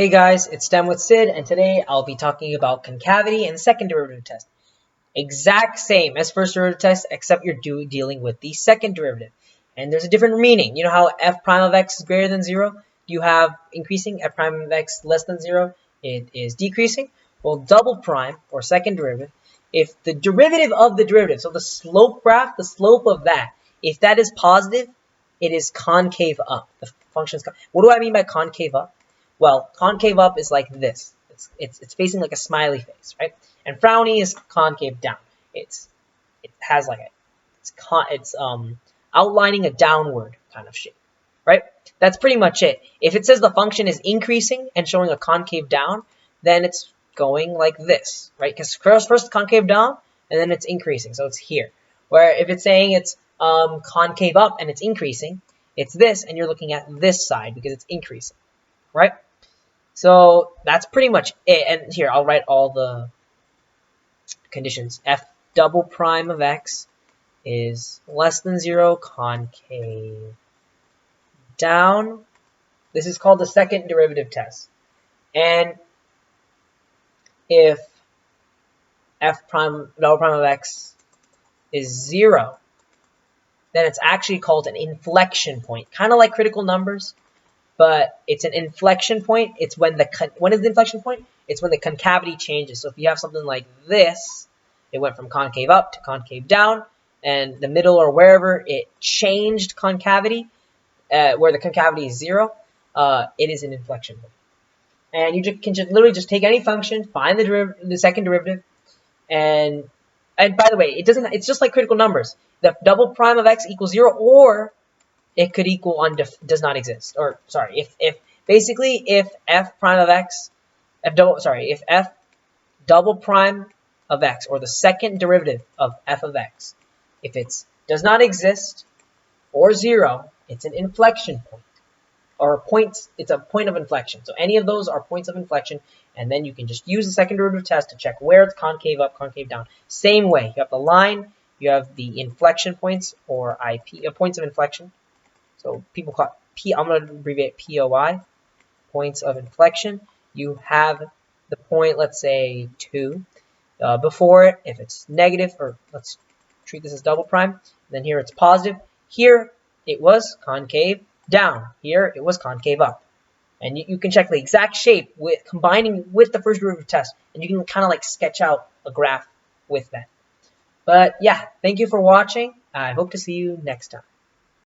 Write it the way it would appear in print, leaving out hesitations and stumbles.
Hey guys, it's STEM with Sid, and today I'll be talking about concavity and second derivative test. Exact same as first derivative test, except you're dealing with the second derivative. And there's a different meaning. You know how f prime of x is greater than 0? You have increasing, f prime of x less than 0, it is decreasing. Well, double prime, or second derivative, if the derivative of the derivative, so the slope graph, the slope of that, if that is positive, it is concave up. The function's what do I mean by concave up? Well, concave up is like this. It's facing like a smiley face, right? And frowny is concave down. It has like it's outlining a downward kind of shape, right? That's pretty much it. If it says the function is increasing and showing a concave down, then it's going like this, right? Because first concave down and then it's increasing, so it's here. Where if it's saying it's concave up and it's increasing, it's this, and you're looking at this side because it's increasing, right? So that's pretty much it. And here, I'll write all the conditions. F double prime of x is less than 0, concave down. This is called the second derivative test. And if f prime double prime of x is 0, then it's actually called an inflection point. Kind of like critical numbers. But it's an inflection point. It's when when is the inflection point? It's when the concavity changes. So if you have something like this, it went from concave up to concave down, and the middle or wherever it changed concavity, where the concavity is 0, it is an inflection point. And you can literally just take any function, find the second derivative, and by the way, it's just like critical numbers. The double prime of x equals 0, or it could equal does not exist. Or sorry, if f prime of x, if f double prime of x, or the second derivative of f of x, if it does not exist or 0, it's an inflection point. Or it's a point of inflection. So any of those are points of inflection, and then you can just use the second derivative test to check where it's concave up, concave down. Same way, you have the line, you have the inflection points, or points of inflection. So people call it I'm going to abbreviate POI, points of inflection. You have the point, let's say 2, before it, if it's negative, or let's treat this as double prime, then here it's positive. Here it was concave down. Here it was concave up. And you can check the exact shape with combining with the first derivative test, and you can kind of like sketch out a graph with that. But yeah, thank you for watching. I hope to see you next time.